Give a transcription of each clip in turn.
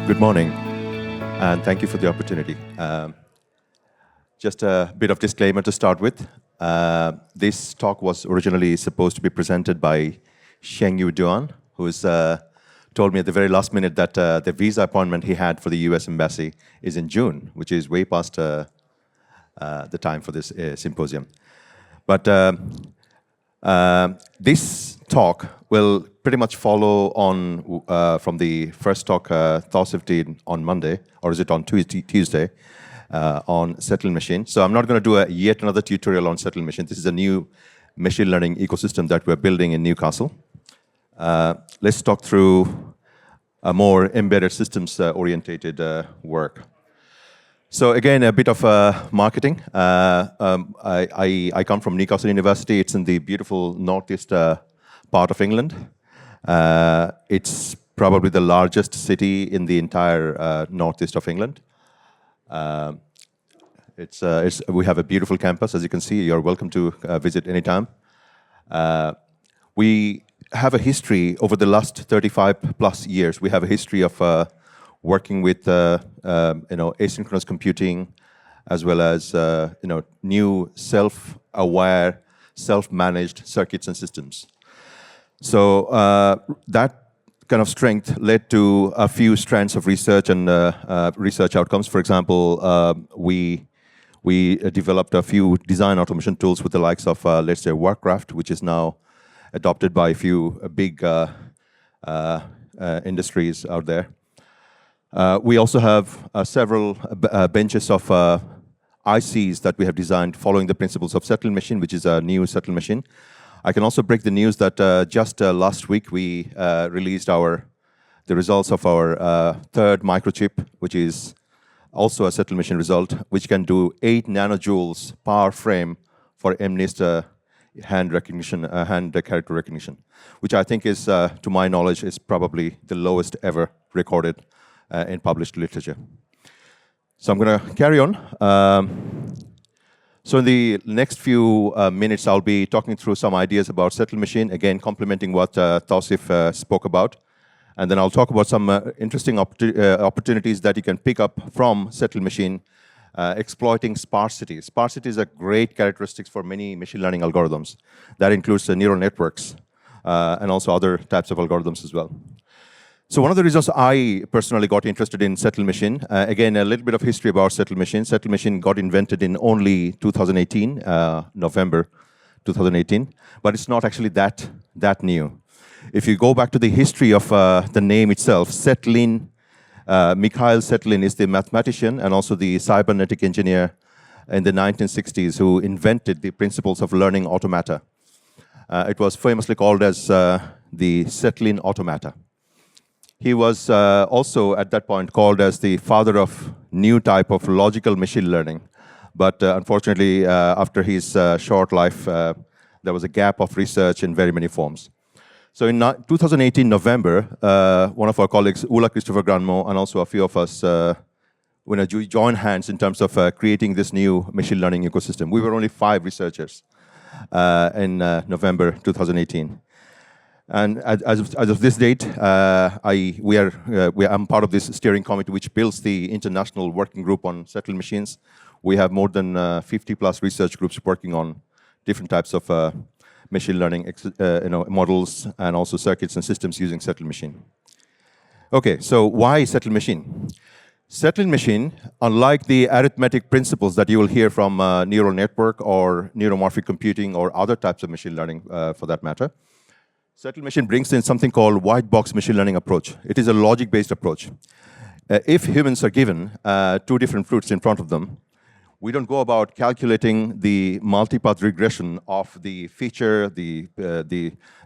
Good morning, and thank you for the opportunity. Just a bit of disclaimer to start with. This talk was originally supposed to be presented by Shengyu Duan, who's told me at the very last minute that the visa appointment he had for the US Embassy is in June, which is way past the time for this symposium. But this talk will pretty much follow on from the first talk Tausif did on Monday, or is it on Tuesday, on tsetlin machine. So I'm not going to do yet another tutorial on tsetlin machine. This is a new machine learning ecosystem that we're building in Newcastle. Let's talk through a more embedded systems orientated work. So again, a bit of marketing. I come from Newcastle University. It's in the beautiful northeast part of England. It's probably the largest city in the entire northeast of England. We have a beautiful campus, as you can see. You're welcome to visit anytime. We have a history over the last 35 plus years. We have a history of working with asynchronous computing, as well as new self-aware, self-managed circuits and systems. So that kind of strength led to a few strands of research and research outcomes. For example, we developed a few design automation tools with the likes of, let's say, Warcraft, which is now adopted by a few big industries out there. We also have several benches of ICs that we have designed following the principles of tsetlin machine, which is a new tsetlin machine. I can also break the news that just last week we released the results of our third microchip, which is also a tsetlin machine result, which can do 8 nanojoules per frame for MNIST hand recognition, hand character recognition, which I think is, to my knowledge, is probably the lowest ever recorded in published literature. So I'm going to carry on. So in the next few minutes, I'll be talking through some ideas about tsetlin machine, again, complementing what Tausif spoke about. And then I'll talk about some interesting opportunities that you can pick up from tsetlin machine, exploiting sparsity. Sparsity is a great characteristic for many machine learning algorithms. That includes neural networks and also other types of algorithms as well. So one of the reasons I personally got interested in tsetlin machine, again, a little bit of history about tsetlin machine. Tsetlin machine got invented in only 2018, November 2018, but it's not actually that new. If you go back to the history of the name itself, tsetlin, Mikhail Tsetlin is the mathematician and also the cybernetic engineer in the 1960s who invented the principles of learning automata. It was famously called as the tsetlin automata. He was also, at that point, called as the father of new type of logical machine learning. But unfortunately, after his short life, there was a gap of research in very many forms. So in 2018, November, one of our colleagues, Ulla Christopher Granmo, and also a few of us, joined hands in terms of creating this new machine learning ecosystem. We were only 5 researchers in November 2018. And as of this date, I'm part of this steering committee which builds the international working group on tsetlin machines. We have more than 50 plus research groups working on different types of machine learning models and also circuits and systems using tsetlin machine. Okay, so why tsetlin machine? Tsetlin machine, unlike the arithmetic principles that you will hear from neural network or neuromorphic computing or other types of machine learning for that matter, tsetlin machine brings in something called white box machine learning approach. It is a logic-based approach. If humans are given 2 different fruits in front of them, we don't go about calculating the multipath regression of the feature, the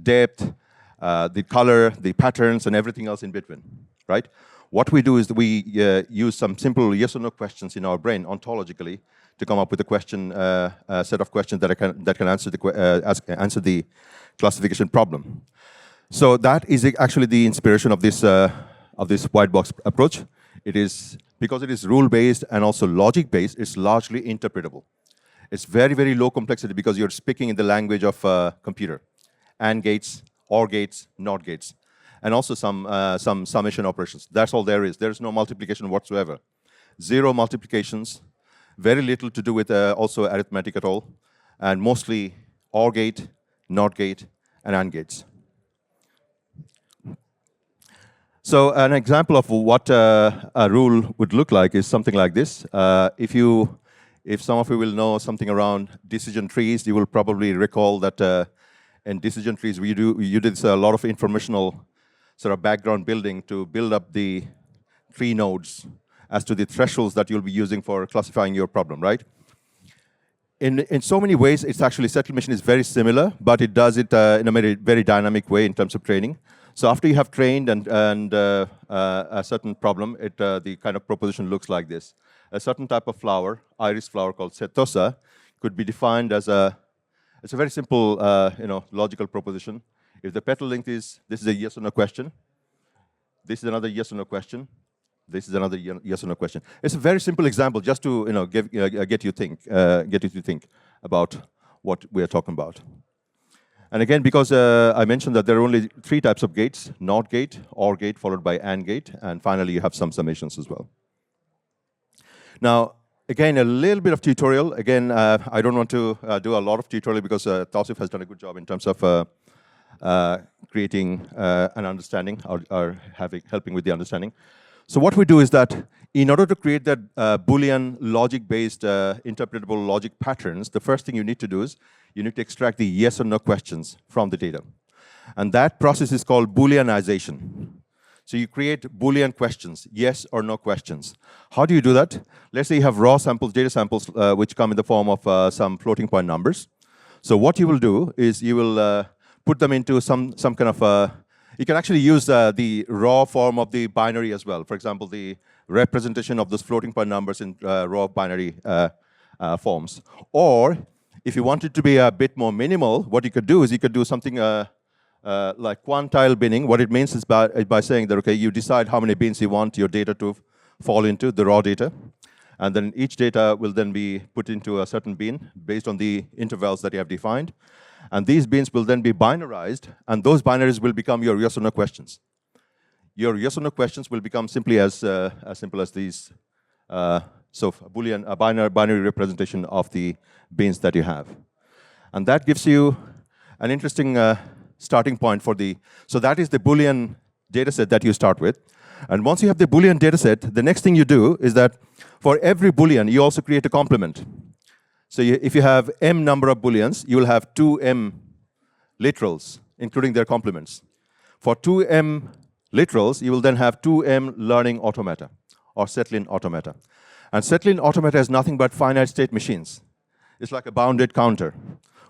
depth, the color, the patterns, and everything else in between, right? What we do is we use some simple yes or no questions in our brain ontologically to come up with a question, a set of questions that can answer the classification problem. So that is actually the inspiration of this white box approach. It is because it is rule-based and also logic-based. It's largely interpretable. It's very, very low complexity because you're speaking in the language of computer, AND gates, OR gates, NOT gates. and also some summation operations. That's all there is. There is no multiplication whatsoever. Zero multiplications, very little to do with also arithmetic at all, and mostly OR gate, NOT gate, and AND gates. So an example of what a rule would look like is something like this. If some of you will know something around decision trees, you will probably recall that in decision trees you did a lot of informational sort of background building to build up the tree nodes as to the thresholds that you'll be using for classifying your problem, right? In so many ways, it's actually tsetlin machine is very similar, but it does it in a very dynamic way in terms of training. So after you have trained and a certain problem, the kind of proposition looks like this. A certain type of flower, iris flower called setosa, could be defined as it's a very simple logical proposition. If the petal length is, this is a yes or no question, this is another yes or no question, this is another yes or no question. It's a very simple example just to get you to think about what we are talking about. And again, because I mentioned that there are only 3 types of gates: NOT gate, OR gate, followed by AND gate, and finally you have some summations as well. Now, again, a little bit of tutorial. Again, I don't want to do a lot of tutorial because Tausif has done a good job in terms of creating an understanding or helping with the understanding. So what we do is that in order to create that Boolean logic-based interpretable logic patterns, the first thing you need to do is you need to extract the yes or no questions from the data. And that process is called Booleanization. So you create Boolean questions, yes or no questions. How do you do that? Let's say you have raw samples, data samples, which come in the form of some floating point numbers. So what you will do is you will put them into some kind of you can actually use the raw form of the binary as well. For example, the representation of those floating point numbers in raw binary forms. Or if you want it to be a bit more minimal, what you could do is you could do something like quantile binning. What it means is by saying that, okay, you decide how many bins you want your data to fall into, the raw data. And then each data will then be put into a certain bin based on the intervals that you have defined. And these bins will then be binarized, and those binaries will become your yes or no questions. Your yes or no questions will become simply as simple as these. So a binary representation of the bins that you have. And that gives you an interesting starting point for so that is the Boolean data set that you start with. And once you have the Boolean data set, the next thing you do is that for every Boolean, you also create a complement. So if you have m number of Booleans, you will have 2m literals, including their complements. For 2m literals, you will then have 2m learning automata, or tsetlin automata. And tsetlin automata is nothing but finite state machines. It's like a bounded counter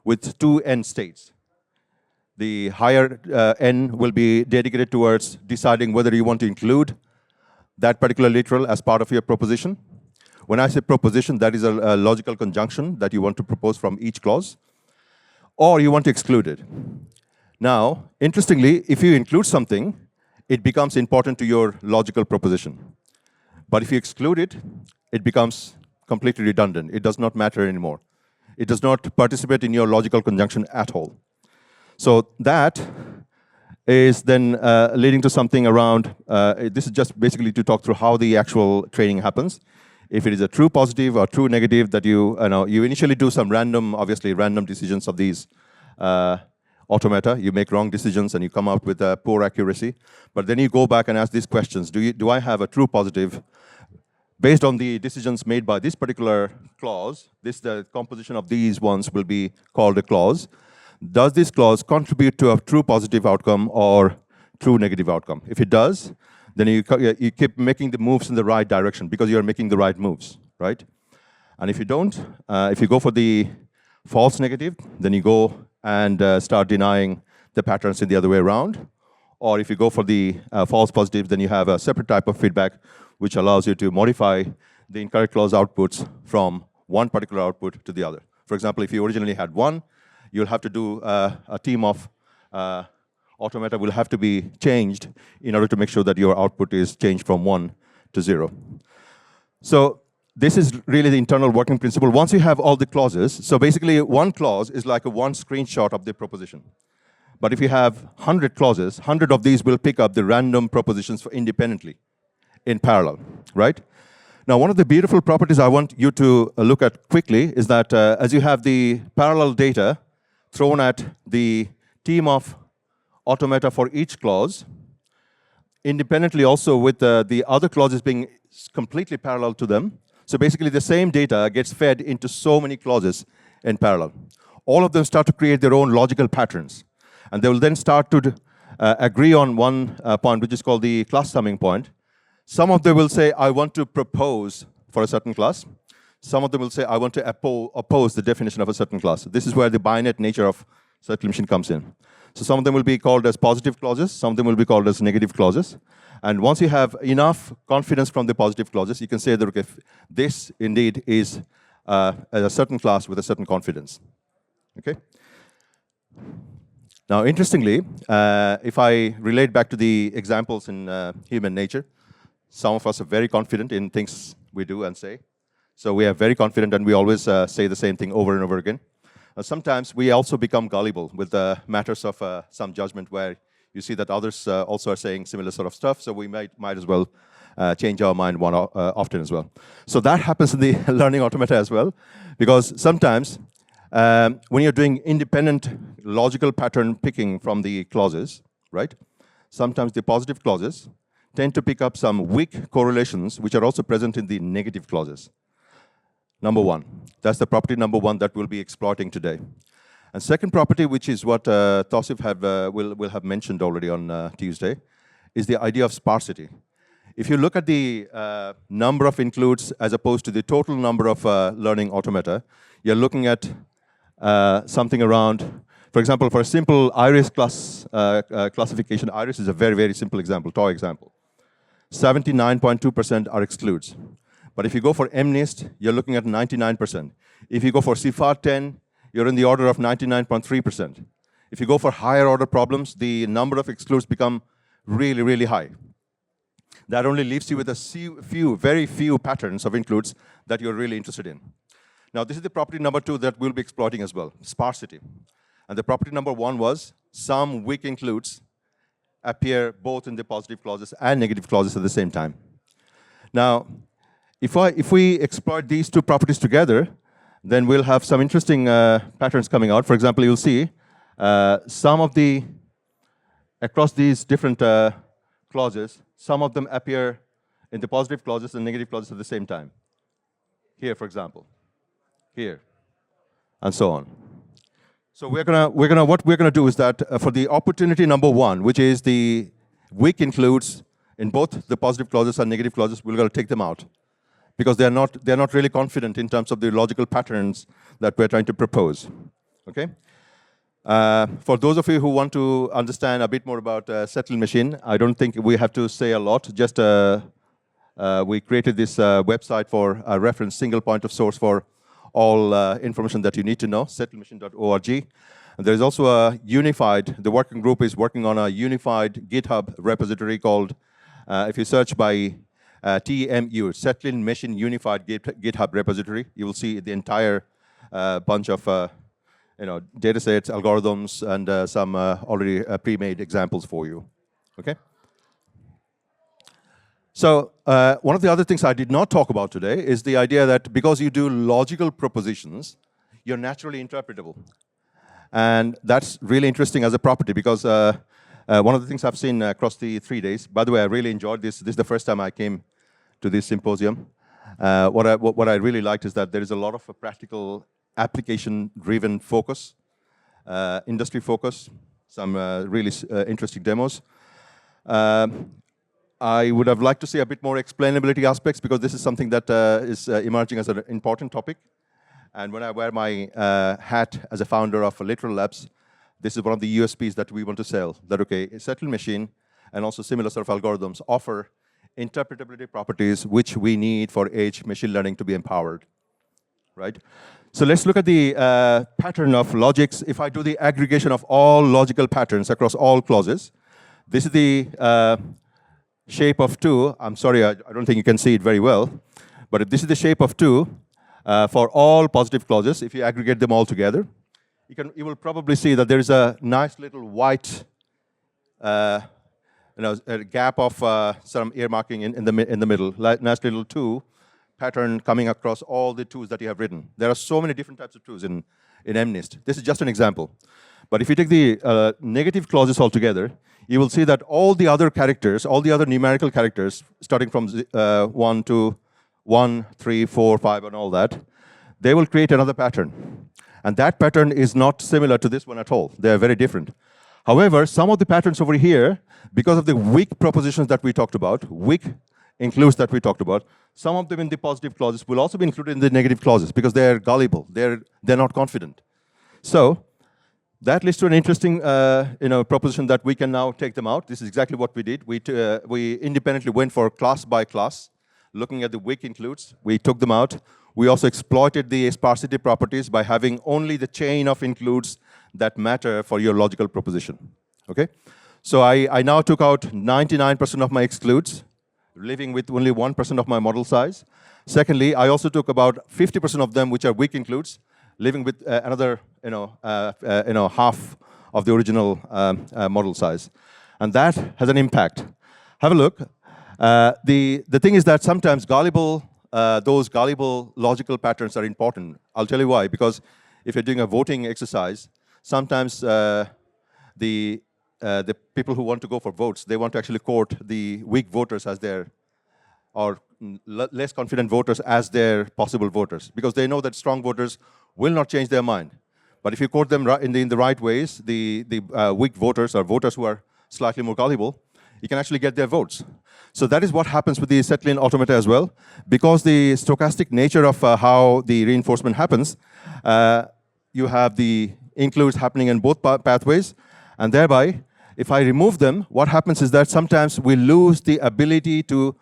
with 2 n states. The higher n will be dedicated towards deciding whether you want to include that particular literal as part of your proposition. When I say proposition, that is a logical conjunction that you want to propose from each clause, or you want to exclude it. Now, interestingly, if you include something, it becomes important to your logical proposition. But if you exclude it, it becomes completely redundant. It does not matter anymore. It does not participate in your logical conjunction at all. So that is then leading to something around, this is just basically to talk through how the actual training happens. If it is a true positive or true negative that you initially do some random decisions of these automata. You make wrong decisions and you come out with poor accuracy. But then you go back and ask these questions. Do I have a true positive? Based on the decisions made by this particular clause, the composition of these ones will be called a clause. Does this clause contribute to a true positive outcome or true negative outcome? If it does, then you keep making the moves in the right direction because you're making the right moves, right? And if you don't, if you go for the false negative, then you go and start denying the patterns in the other way around. Or if you go for the false positive, then you have a separate type of feedback which allows you to modify the incorrect clause outputs from one particular output to the other. For example, if you originally had 1, you'll have to do a team of automata will have to be changed in order to make sure that your output is changed from 1 to 0. So this is really the internal working principle. Once you have all the clauses, so basically one clause is like one screenshot of the proposition. But if you have 100 clauses, 100 of these will pick up the random propositions independently in parallel, right? Now, one of the beautiful properties I want you to look at quickly is that as you have the parallel data thrown at the team of automata for each clause, independently also with the other clauses being completely parallel to them. So basically the same data gets fed into so many clauses in parallel. All of them start to create their own logical patterns. And they will then start to agree on one point, which is called the class summing point. Some of them will say, I want to propose for a certain class. Some of them will say, I want to oppose the definition of a certain class. This is where the binary nature of tsetlin machine comes in. So some of them will be called as positive clauses. Some of them will be called as negative clauses. And once you have enough confidence from the positive clauses, you can say that okay, this indeed is a certain class with a certain confidence. Okay. Now, interestingly, if I relate back to the examples in human nature, some of us are very confident in things we do and say. So we are very confident and we always say the same thing over and over again. Sometimes we also become gullible with matters of some judgment where you see that others also are saying similar sort of stuff, so we might as well change our mind often as well. So that happens in the learning automata as well, because sometimes when you're doing independent logical pattern picking from the clauses, right? Sometimes the positive clauses tend to pick up some weak correlations which are also present in the negative clauses. Number one. That's the property number one that we'll be exploiting today. And second property, which is what Tausif will have mentioned already on Tuesday, is the idea of sparsity. If you look at the number of includes as opposed to the total number of learning automata, you're looking at something around, for example, for a simple iris classification, iris is a very, very simple example, toy example. 79.2% are excludes. But if you go for MNIST, you're looking at 99%. If you go for CFAR 10, you're in the order of 99.3%. If you go for higher order problems, the number of excludes become really, really high. That only leaves you with a very few patterns of includes that you're really interested in. Now, this is the property number two that we'll be exploiting as well, sparsity. And the property number one was some weak includes appear both in the positive clauses and negative clauses at the same time. Now, if we exploit these two properties together, then we'll have some interesting patterns coming out. For example, you'll see some of the, across these different clauses, some of them appear in the positive clauses and negative clauses at the same time. Here, for example. Here. And so on. So what we're gonna do is that for the opportunity number one, which is the weak includes in both the positive clauses and negative clauses, we're gonna take them out, because they're not really confident in terms of the logical patterns that we're trying to propose. Okay? For those of you who want to understand a bit more about tsetlin machine, I don't think we have to say a lot. Just we created this website for a reference, single point of source for all information that you need to know, tsetlinmachine.org. And there's also a unified, the working group is working on a unified GitHub repository called, if you search by TMU, Tsetlin Machine Unified GitHub Repository. You will see the entire bunch of data sets, algorithms, and some already pre-made examples for you. Okay? So one of the other things I did not talk about today is the idea that because you do logical propositions, you're naturally interpretable. And that's really interesting as a property because one of the things I've seen across the 3 days, by the way, I really enjoyed this. This is the first time I came to this symposium. What I really liked is that there is a lot of practical application-driven focus, industry focus, some really interesting demos. I would have liked to see a bit more explainability aspects because this is something that is emerging as an important topic. And when I wear my hat as a founder of Literal Labs, this is one of the USPs that we want to sell. That, okay, a tsetlin machine and also similar sort of algorithms offer interpretability properties which we need for edge machine learning to be empowered, right? So let's look at the pattern of logics. If I do the aggregation of all logical patterns across all clauses, this is the shape of 2. I'm sorry, I don't think you can see it very well, but if this is the shape of 2 for all positive clauses, if you aggregate them all together, you will probably see that there is a nice little white a gap of some earmarking in the middle, nice little 2 pattern coming across all the 2's that you have written. There are so many different types of 2's in MNIST. This is just an example. But if you take the negative clauses altogether, you will see that all the other characters, all the other numerical characters, starting from 1 to 1, 3, 4, 5, and all that, they will create another pattern. And that pattern is not similar to this one at all. They are very different. However, some of the patterns over here, because of the weak propositions that we talked about, weak includes that we talked about, some of them in the positive clauses will also be included in the negative clauses because they are gullible. They're not confident. So that leads to an interesting proposition that we can now take them out. This is exactly what we did. We independently went for class by class, looking at the weak includes. We took them out. We also exploited the sparsity properties by having only the chain of includes that matter for your logical proposition. Okay? So I now took out 99% of my excludes, leaving with only 1% of my model size. Secondly, I also took about 50% of them, which are weak includes, leaving with another half of the original model size. And that has an impact. Have a look. The thing is that sometimes those gullible logical patterns are important. I'll tell you why. Because if you're doing a voting exercise, sometimes the people who want to go for votes, they want to actually court the weak voters as their, or less confident voters as their possible voters, because they know that strong voters will not change their mind. But if you court them in the right ways, the weak voters or voters who are slightly more gullible, you can actually get their votes. So that is what happens with the tsetlin automata as well. Because the stochastic nature of how the reinforcement happens, you have the includes happening in both pathways, and thereby, if I remove them, what happens is that sometimes we lose the ability to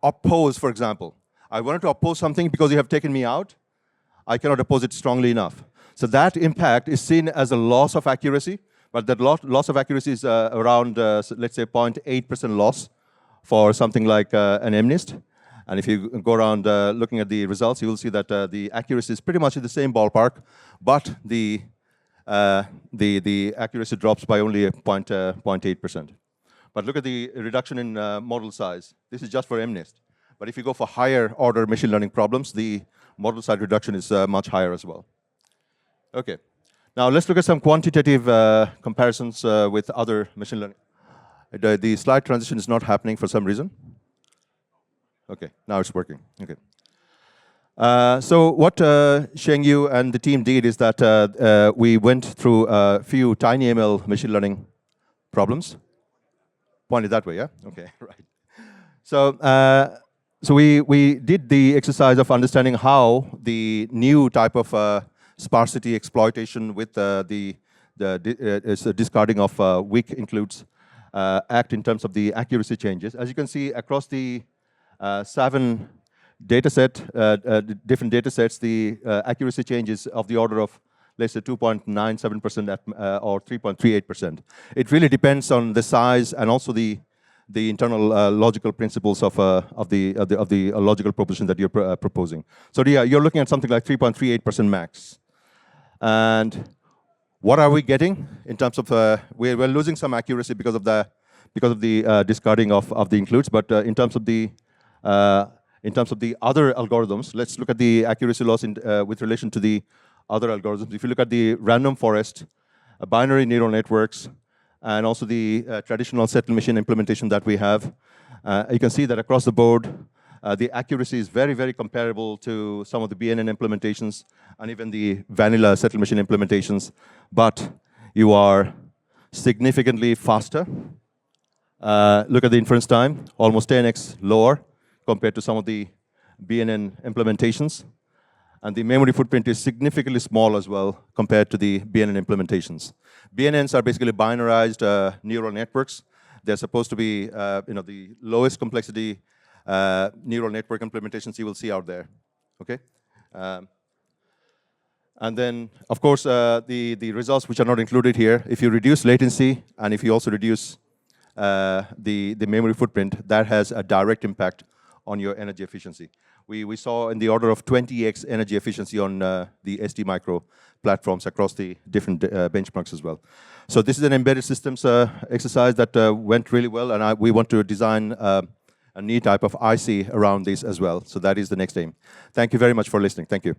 oppose, for example. I wanted to oppose something because you have taken me out. I cannot oppose it strongly enough. So that impact is seen as a loss of accuracy, but that loss of accuracy is around, let's say, 0.8% loss for something like an MNIST. And if you go around looking at the results, you will see that the accuracy is pretty much in the same ballpark, but the accuracy drops by only 0.8%. But look at the reduction in model size. This is just for MNIST. But if you go for higher order machine learning problems, the model size reduction is much higher as well. Okay. Now let's look at some quantitative comparisons with other machine learning. The slide transition is not happening for some reason. Okay, now it's working. Okay. So what Shengyu and the team did is that we went through a few TinyML machine learning problems. Pointed that way, yeah? Okay, right. So, so we did the exercise of understanding how the new type of sparsity exploitation with the discarding of weak includes act in terms of the accuracy changes. As you can see, across the 7 different data sets, the accuracy changes of the order of, let's say, 2.97% or 3.38%. It really depends on the size and also the internal logical principles of the logical proposition that you're proposing. So yeah, you're looking at something like 3.38% max. And what are we getting in terms of we're losing some accuracy because of the discarding of the includes, but in terms of the other algorithms, let's look at the accuracy loss with relation to the other algorithms. If you look at the random forest, binary neural networks, and also the traditional tsetlin machine implementation that we have, you can see that across the board, the accuracy is very, very comparable to some of the BNN implementations and even the vanilla tsetlin machine implementations, but you are significantly faster. Look at the inference time, almost 10x lower compared to some of the BNN implementations. And the memory footprint is significantly small as well compared to the BNN implementations. BNNs are basically binarized neural networks. They're supposed to be the lowest complexity neural network implementations you will see out there. Okay? And then, of course, the results which are not included here, if you reduce latency and if you also reduce the memory footprint, that has a direct impact on your energy efficiency. we saw in the order of 20x energy efficiency on the SD micro platforms across the different benchmarks as well. So this is an embedded systems exercise that went really well, and we want to design a new type of IC around this as well. So that is the next aim. Thank you very much for listening. Thank you.